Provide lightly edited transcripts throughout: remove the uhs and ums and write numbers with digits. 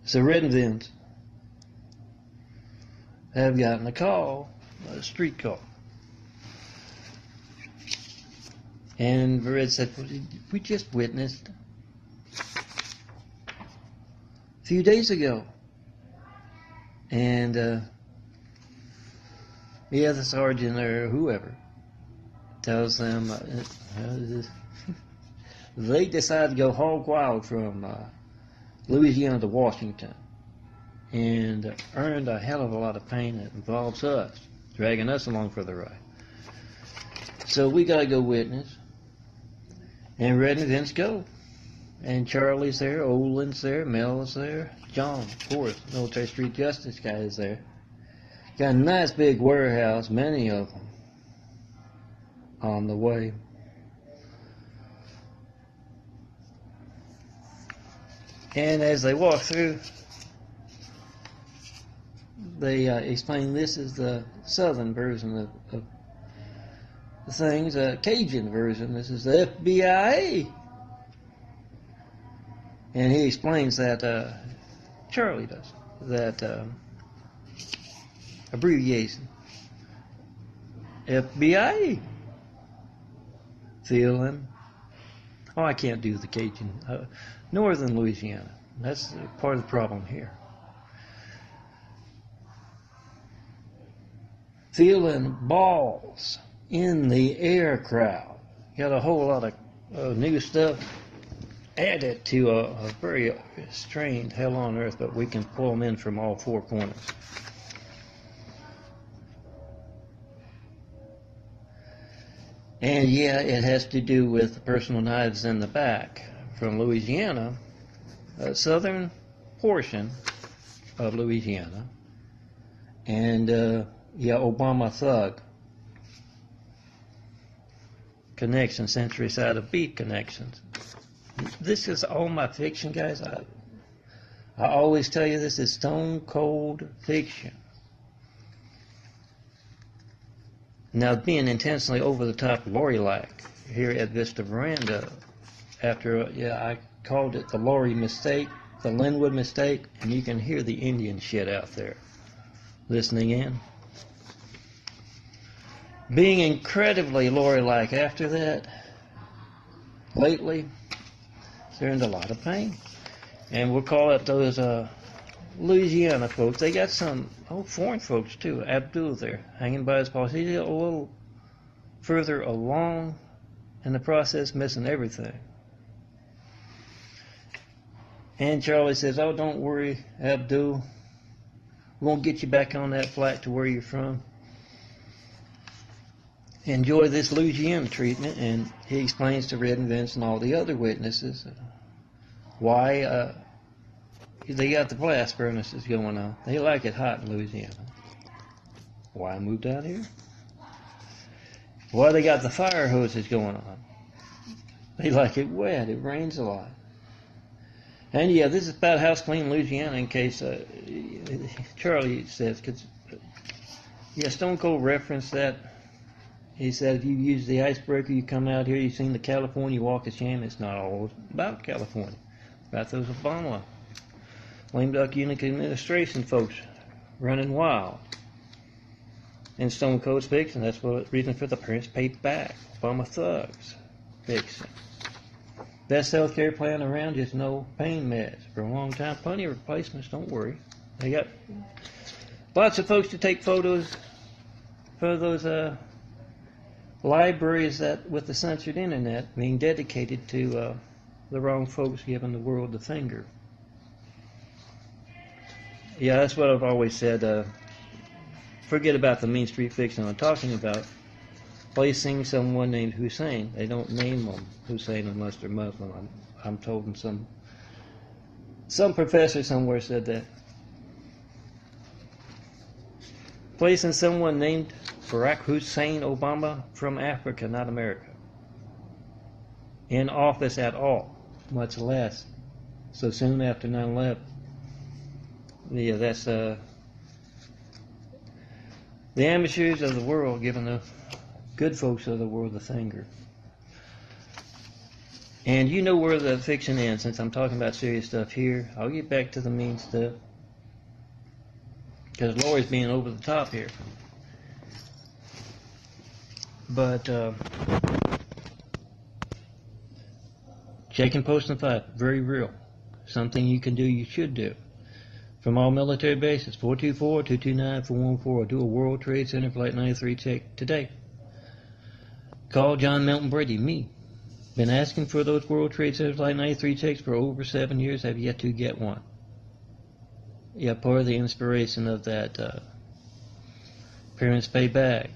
So Red and Vince have gotten a call, a street call. And Red said, we just witnessed a few days ago. And the sergeant or whoever tells them they decide to go hog wild from Louisiana to Washington and earned a hell of a lot of pain that involves us, dragging us along for the ride. So we got to go witness. And Red and Vince go. And Charlie's there, Olin's there, Mel's there, John, of course, Military Street Justice guy is there. Got a nice big warehouse, many of them on the way. And as they walk through, they explain this is the southern version of the things, Cajun version. This is the Fbia. And he explains that, Charlie does, that abbreviation, Fbia. Feeling. Oh, I can't do the Cajun. Northern Louisiana. That's part of the problem here. Feeling balls in the air crowd. Got a whole lot of new stuff added to a very strained hell on earth, but we can pull them in from all four corners. And yeah, it has to do with the personal knives in the back from Louisiana, a southern portion of Louisiana, and yeah, Obama thug connection, Century Side of Beef connections. This is all my fiction, guys. I always tell you this is stone cold fiction. Now, being intentionally over the top Laurie-like here at Vista Veranda, after I called it the Laurie mistake, the Linwood mistake, and you can hear the Indian shit out there listening in. Being incredibly Laurie-like after that, lately, they're in a lot of pain. And we'll call it those Louisiana folks. They got some foreign folks too. Abdul there, hanging by his paws. He's a little further along in the process, missing everything. And Charlie says, oh, don't worry, Abdul. We won't get you back on that flight to where you're from. Enjoy this Louisiana treatment. And he explains to Red and Vince and all the other witnesses why they got the blast furnaces going on. They like it hot in Louisiana. Why I moved out here? Why they got the fire hoses going on? They like it wet. It rains a lot. And yeah, this is about house clean Louisiana in case Charlie says, cause, yeah, Stone Cold referenced that. He said if you use the icebreaker, you come out here, you've seen the California Walk of Shame. It's not all about California. About those Obama lame duck eunuch administration folks running wild. And Stone Cold's fiction. That's what reason for the parents paid back. Obama thugs fiction. Best health care plan around, just no pain meds for a long time. Plenty of replacements, don't worry. They got lots of folks to take photos for those libraries that with the censored internet being dedicated to the wrong folks giving the world the finger. Yeah, that's what I've always said. Forget about the mean street fiction I'm talking about. Placing someone named Hussein. They don't name them Hussein unless they're Muslim. I'm told, and some professor somewhere said that. Placing someone named Barack Hussein Obama from Africa, not America, in office at all, much less so soon after 9/11. Yeah, that's the amateurs of the world giving the good folks of the world the finger. And you know where the fiction ends. Since I'm talking about serious stuff here, I'll get back to the mean stuff. Because Laurie's being over the top here. But, check and post and fight, very real. Something you can do, you should do. From all military bases, 424-229-414. Do a World Trade Center Flight 93 check today. Call John Milton Brady, me. Been asking for those World Trade Center Flight 93 checks for over 7 years. Have yet to get one. Yeah, part of the inspiration of that Parents Pay Back.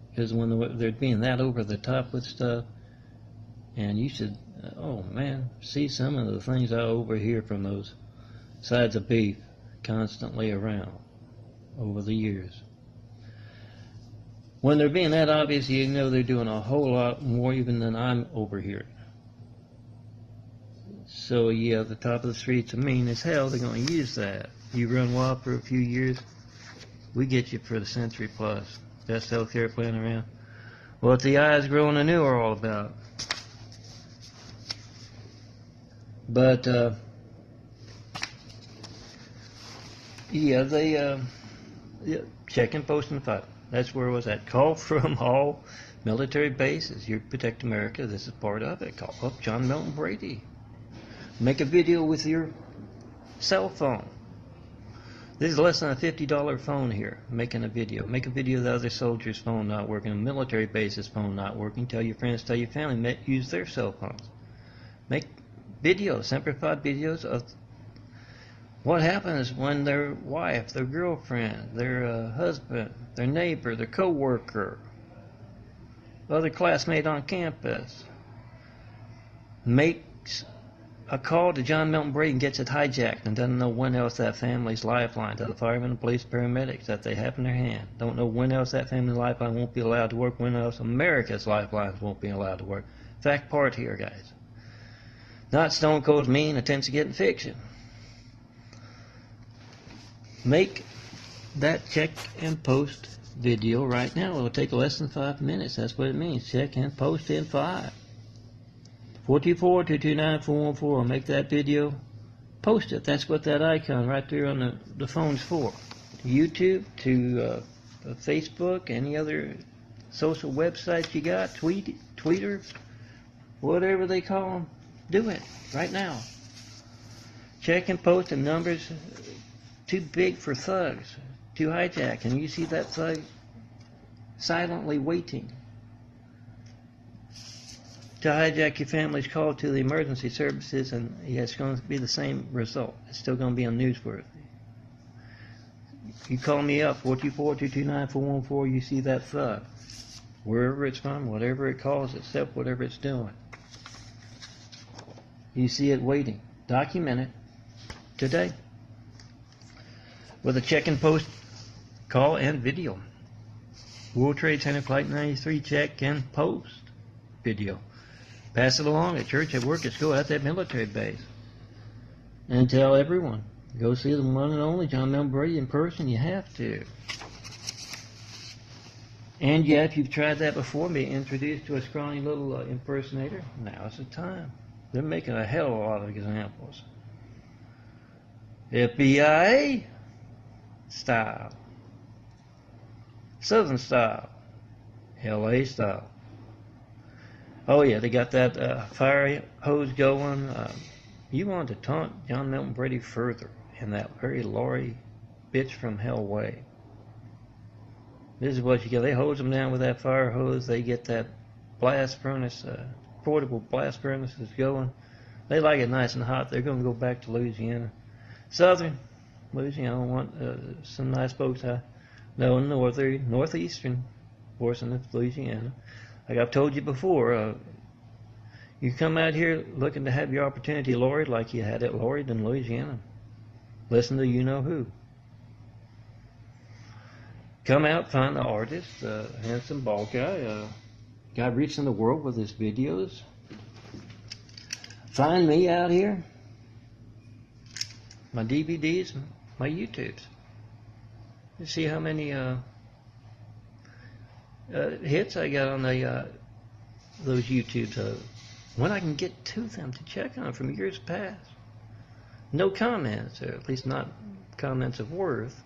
Because when they're being that over the top with stuff, and you should, oh man, see some of the things I overhear from those sides of beef constantly around over the years. When they're being that obvious, you know they're doing a whole lot more even than I'm overhearing. So yeah, the top of the streets are mean as hell. They're going to use that. You run wild for a few years, we get you for the century plus. Best healthcare plan around. What the eyes growing anew are all about. But yeah, they check and post and fight. That's where it was at. Call from all military bases. You protect America. This is part of it. Call up John Milton Brady. Make a video with your cell phone. This is less than a $50 phone here, making a video. Make a video of the other soldier's phone not working, a military base's phone not working. Tell your friends, tell your family, use their cell phones. Make videos, simplified videos of what happens when their wife, their girlfriend, their husband, their neighbor, their co-worker, other classmate on campus makes a call to John Milton Brady and gets it hijacked and doesn't know when else that family's lifeline to the firemen, the police, paramedics that they have in their hand. Don't know when else that family's lifeline won't be allowed to work, when else America's lifelines won't be allowed to work. Fact part here, guys. Not Stone Cold mean, attempts to get in fiction. Make that check and post video right now. It'll take less than 5 minutes. That's what it means. Check and post in 5. 424-229-414. Make that video. Post it. That's what that icon right there on the phone's for. YouTube, to Facebook, any other social websites you got, Twitter, whatever they call them. Do it right now. Check and post the numbers too big for thugs to hijack. And you see that thug silently waiting to hijack your family's call to the emergency services, and it's going to be the same result. It's still going to be on newsworthy. You call me up, 424-229-414, you see that thug. Wherever it's from, whatever it calls itself, whatever it's doing. You see it waiting. Document it today with a check and post call and video. World Trade Center Flight 93 check and post video. Pass it along at church, at work, at school, at that military base. And tell everyone. Go see the one and only John Milton Brady in person. You have to. And yeah, if you've tried that before, be introduced to a scrawny little impersonator, now's the time. They're making a hell of a lot of examples. Fbia style. Southern style. LA style. Oh yeah, they got that fire hose going. You want to taunt John Milton Brady further in that very Laurie bitch from hell way. This is what you get. They hose them down with that fire hose. They get that blast furnace, portable blast furnaces going. They like it nice and hot. They're going to go back to Louisiana. Southern Louisiana, I want some nice folks. No, northeastern portion of Louisiana. Like I've told you before, you come out here looking to have your opportunity Laurie like you had it Laurie in Louisiana. Listen to you-know-who. Come out, find the artist, handsome bald guy, guy reaching the world with his videos. Find me out here, my DVDs, my YouTubes. You see how many hits I got on those YouTubes. when I can get to them to check on from years past. No comments, or at least not comments of worth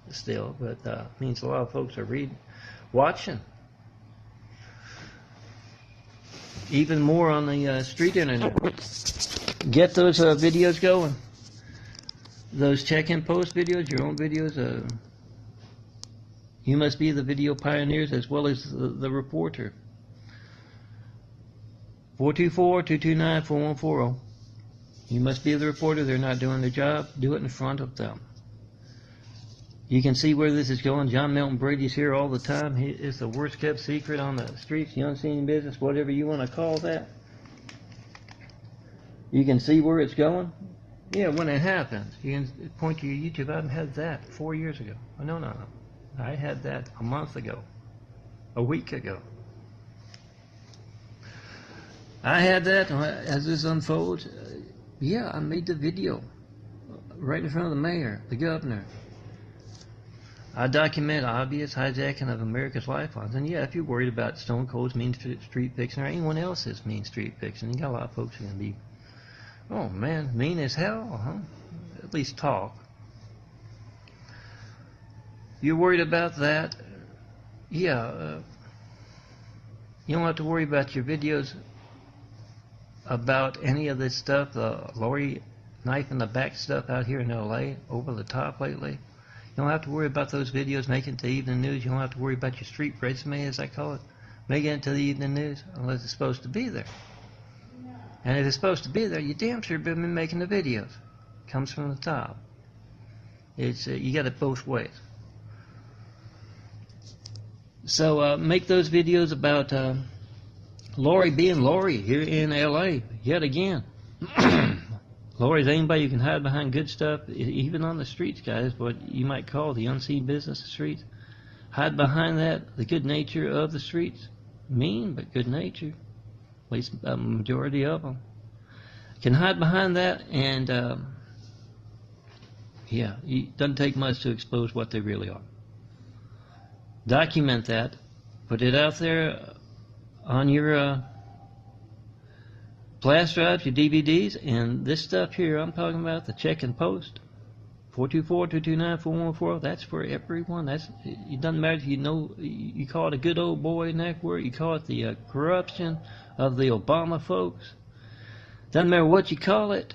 still, but means a lot of folks are watching. Even more on the street internet. Get those videos going. Those check-in post videos, your own videos. You must be the video pioneers as well as the reporter. 424-229-4140. You must be the reporter. They're not doing their job. Do it in front of them. You can see where this is going. John Milton Brady's here all the time. He is the worst kept secret on the streets, the unseen business, whatever you want to call that. You can see where it's going. Yeah, when it happens. You can point to your YouTube. I haven't had that 4 years ago. No. I had that a month ago. A week ago. I had that as this unfolds. Yeah, I made the video right in front of the mayor, the governor. I document obvious hijacking of America's lifelines. And yeah, if you're worried about Stone Cold's mean street fixing or anyone else's mean street fixing, you got a lot of folks who are going to be, oh man, mean as hell, huh? At least talk. You're worried about that? Yeah. You don't have to worry about your videos about any of this stuff, the Laurie knife in the back stuff out here in LA, over the top lately. You don't have to worry about those videos making it to the evening news. You don't have to worry about your street resume, as I call it, making it to the evening news, unless it's supposed to be there. And if it's supposed to be there, you damn sure been making the videos. Comes from the top. It's you got it both ways. So make those videos about Laurie being Laurie here in LA yet again. Laurie's anybody who can hide behind good stuff, even on the streets, guys, what you might call the unseen business of streets. Hide behind that, the good nature of the streets. Mean, but good nature. At least a majority of them. Can hide behind that, and yeah, it doesn't take much to expose what they really are. Document that. Put it out there on your flash drives, your DVDs, and this stuff here I'm talking about, the check and post, 424-229-4140, that's for everyone. It doesn't matter if you call it a good old boy network, you call it the corruption of the Obama folks. Doesn't matter what you call it.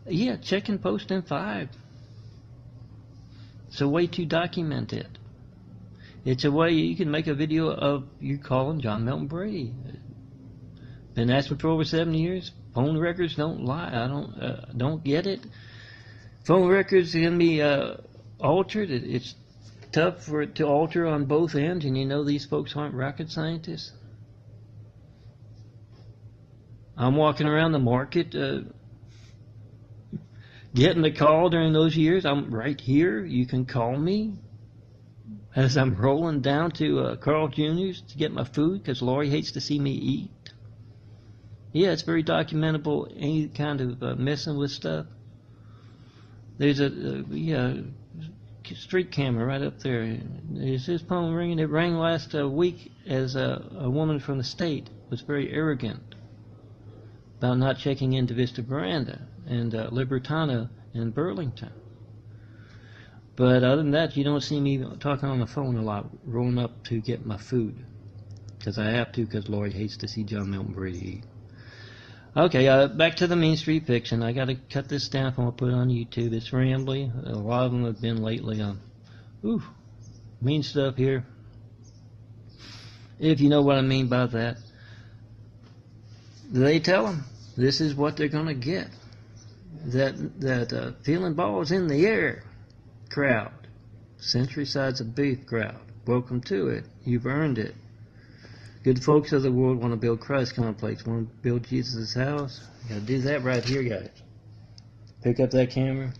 Yeah, check and post in 5. It's a way to document it. It's a way you can make a video of you calling John Milton Brady. Been asking for over 7 years. Phone records don't lie. I don't get it. Phone records can be altered. It's tough for it to alter on both ends, and you know these folks aren't rocket scientists. I'm walking around the market getting the call during those years. I'm right here. You can call me as I'm rolling down to Carl Jr.'s to get my food because Laurie hates to see me eat. Yeah, it's very documentable, any kind of messing with stuff. There's a street camera right up there. Is his phone ringing? It rang last week as a woman from the state was very arrogant about not checking into Vista Veranda and Libertano in Burlington. But other than that, you don't see me talking on the phone a lot, rolling up to get my food. Because I have to, because Laurie hates to see John Milton Brady eat. Okay, back to the Mean Street Fiction. I got to cut this down if I want to put it on YouTube. It's rambly. A lot of them have been lately on. Mean stuff here. If you know what I mean by that. They tell them this is what they're going to get. That feeling balls in the air crowd. Century Sides of Beef crowd. Welcome to it. You've earned it. Good folks of the world want to build Christ complex, want to build Jesus' house. You got to do that right here, guys. Pick up that camera.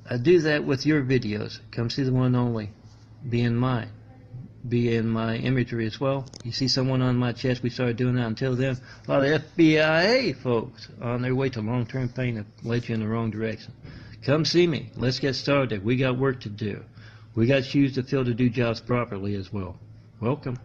I do that with your videos. Come see the one only. Be in my imagery as well. You see someone on my chest, we started doing that until then. A lot of Fbia folks on their way to long-term pain have led you in the wrong direction. Come see me. Let's get started. We got work to do. We got shoes to fill to do jobs properly as well. Welcome.